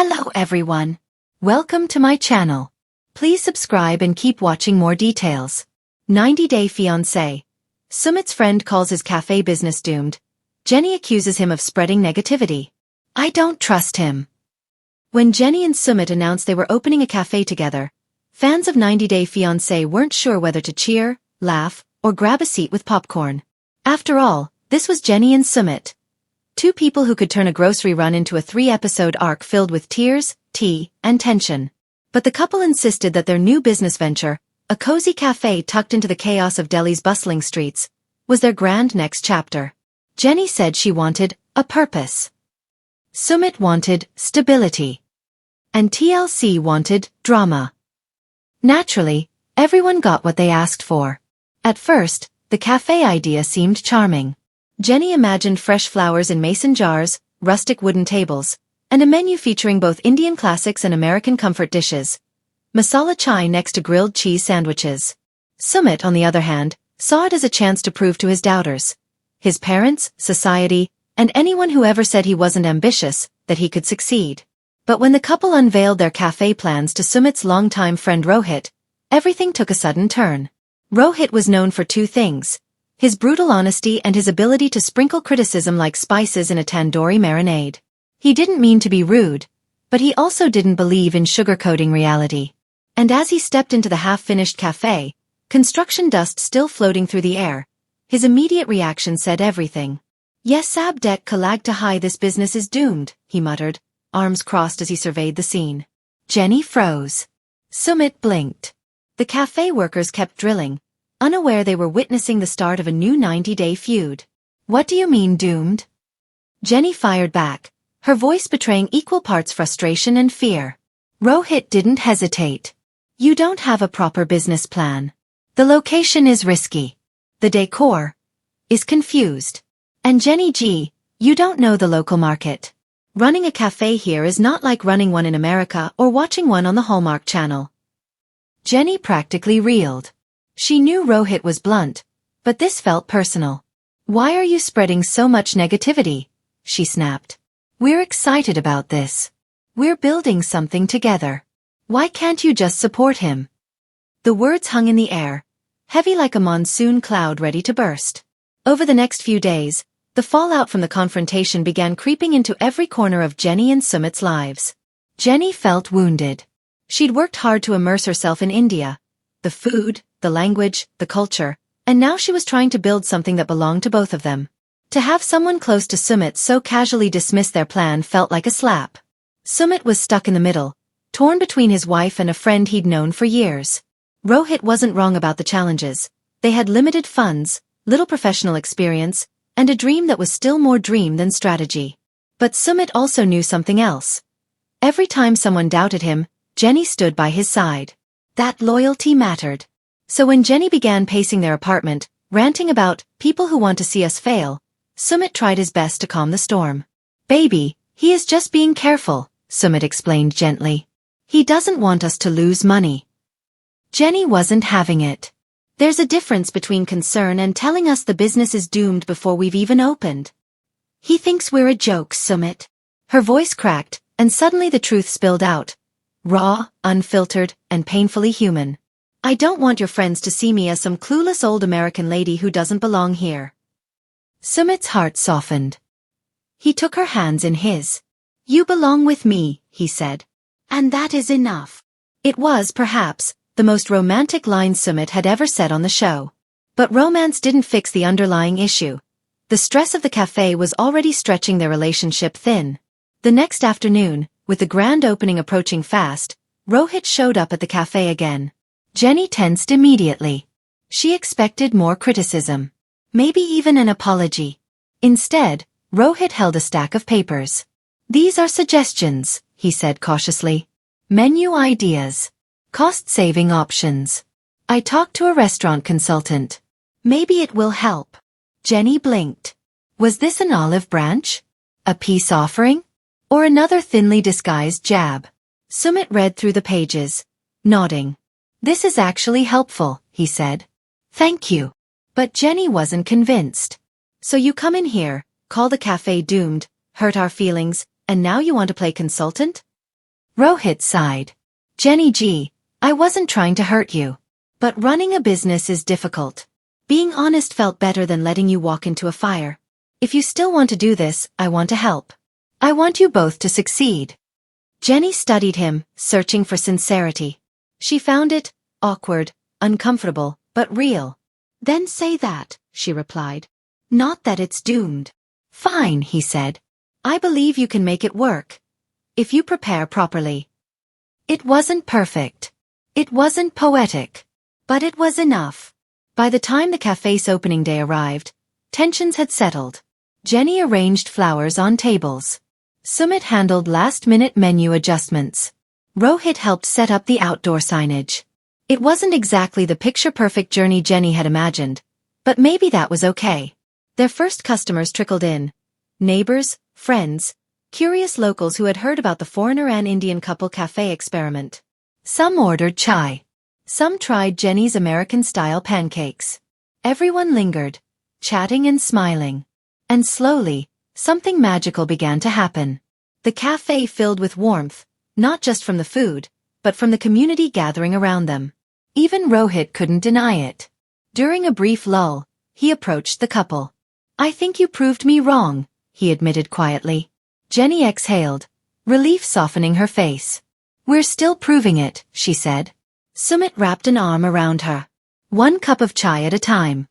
Hello everyone. Welcome to my channel. Please subscribe and keep watching more details. 90-Day Fiance. Sumit's friend calls his cafe business doomed. Jenny accuses him of spreading negativity. I don't trust him. When Jenny and Sumit announced they were opening a cafe together, fans of 90-Day Fiance weren't sure whether to cheer, laugh, or grab a seat with popcorn. After all, this was Jenny and Sumit. Two people who could turn a grocery run into a 3-episode arc filled with tears, tea, and tension. But the couple insisted that their new business venture, a cozy cafe tucked into the chaos of Delhi's bustling streets, was their grand next chapter. Jenny said she wanted a purpose. Sumit wanted stability. And TLC wanted drama. Naturally, everyone got what they asked for. At first, the cafe idea seemed charming. Jenny imagined fresh flowers in mason jars, rustic wooden tables, and a menu featuring both Indian classics and American comfort dishes. Masala chai next to grilled cheese sandwiches. Sumit, on the other hand, saw it as a chance to prove to his doubters, his parents, society, and anyone who ever said he wasn't ambitious, that he could succeed. But when the couple unveiled their cafe plans to Sumit's longtime friend Rohit, everything took a sudden turn. Rohit was known for two things: his brutal honesty and his ability to sprinkle criticism like spices in a tandoori marinade. He didn't mean to be rude, but he also didn't believe in sugarcoating reality. And as he stepped into the half-finished cafe, construction dust still floating through the air, his immediate reaction said everything. Yes, sab dek kalag to high, this business is doomed, he muttered, arms crossed as he surveyed the scene. Jenny froze. Sumit blinked. The cafe workers kept drilling, unaware they were witnessing the start of a new 90-day feud. What do you mean doomed? Jenny fired back, her voice betraying equal parts frustration and fear. Rohit didn't hesitate. You don't have a proper business plan. The location is risky. The decor is confused. And Jenny G, you don't know the local market. Running a cafe here is not like running one in America or watching one on the Hallmark Channel. Jenny practically reeled. She knew Rohit was blunt, but this felt personal. Why are you spreading so much negativity? She snapped. We're excited about this. We're building something together. Why can't you just support him? The words hung in the air, heavy like a monsoon cloud ready to burst. Over the next few days, the fallout from the confrontation began creeping into every corner of Jenny and Sumit's lives. Jenny felt wounded. She'd worked hard to immerse herself in India, the food, the language, the culture, and now she was trying to build something that belonged to both of them. To have someone close to Sumit so casually dismiss their plan felt like a slap. Sumit was stuck in the middle, torn between his wife and a friend he'd known for years. Rohit wasn't wrong about the challenges. They had limited funds, little professional experience, and a dream that was still more dream than strategy. But Sumit also knew something else. Every time someone doubted him, Jenny stood by his side. That loyalty mattered. So when Jenny began pacing their apartment, ranting about people who want to see us fail, Sumit tried his best to calm the storm. Baby, he is just being careful, Sumit explained gently. He doesn't want us to lose money. Jenny wasn't having it. There's a difference between concern and telling us the business is doomed before we've even opened. He thinks we're a joke, Sumit. Her voice cracked, and suddenly the truth spilled out. Raw, unfiltered, and painfully human. I don't want your friends to see me as some clueless old American lady who doesn't belong here. Sumit's heart softened. He took her hands in his. You belong with me, he said. And that is enough. It was, perhaps, the most romantic line Sumit had ever said on the show. But romance didn't fix the underlying issue. The stress of the cafe was already stretching their relationship thin. The next afternoon, with the grand opening approaching fast, Rohit showed up at the cafe again. Jenny tensed immediately. She expected more criticism. Maybe even an apology. Instead, Rohit held a stack of papers. These are suggestions, he said cautiously. Menu ideas. Cost-saving options. I talked to a restaurant consultant. Maybe it will help. Jenny blinked. Was this an olive branch? A peace offering? Or another thinly disguised jab? Sumit read through the pages, nodding. This is actually helpful, he said. Thank you. But Jenny wasn't convinced. So you come in here, call the cafe doomed, hurt our feelings, and now you want to play consultant? Rohit sighed. Jenny G, I wasn't trying to hurt you. But running a business is difficult. Being honest felt better than letting you walk into a fire. If you still want to do this, I want to help. I want you both to succeed. Jenny studied him, searching for sincerity. She found it awkward, uncomfortable, but real. Then say that, she replied. Not that it's doomed. Fine, he said. I believe you can make it work. If you prepare properly. It wasn't perfect. It wasn't poetic. But it was enough. By the time the cafe's opening day arrived, tensions had settled. Jenny arranged flowers on tables. Sumit handled last-minute menu adjustments. Rohit helped set up the outdoor signage. It wasn't exactly the picture-perfect journey Jenny had imagined, but maybe that was okay. Their first customers trickled in. Neighbors, friends, curious locals who had heard about the foreigner and Indian couple cafe experiment. Some ordered chai. Some tried Jenny's American-style pancakes. Everyone lingered, chatting and smiling. And slowly, something magical began to happen. The cafe filled with warmth, not just from the food, but from the community gathering around them. Even Rohit couldn't deny it. During a brief lull, he approached the couple. I think you proved me wrong, he admitted quietly. Jenny exhaled, relief softening her face. We're still proving it, she said. Sumit wrapped an arm around her. One cup of chai at a time.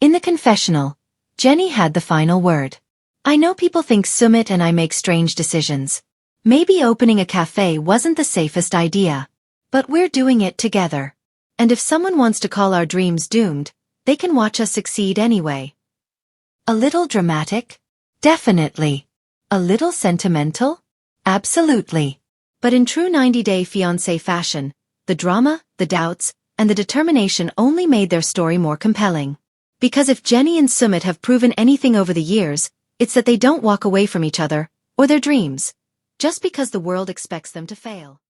In the confessional, Jenny had the final word. I know people think Sumit and I make strange decisions. Maybe opening a cafe wasn't the safest idea. But we're doing it together. And if someone wants to call our dreams doomed, they can watch us succeed anyway. A little dramatic? Definitely. A little sentimental? Absolutely. But in true 90-Day Fiancé fashion, the drama, the doubts, and the determination only made their story more compelling. Because if Jenny and Sumit have proven anything over the years, it's that they don't walk away from each other, or their dreams, just because the world expects them to fail.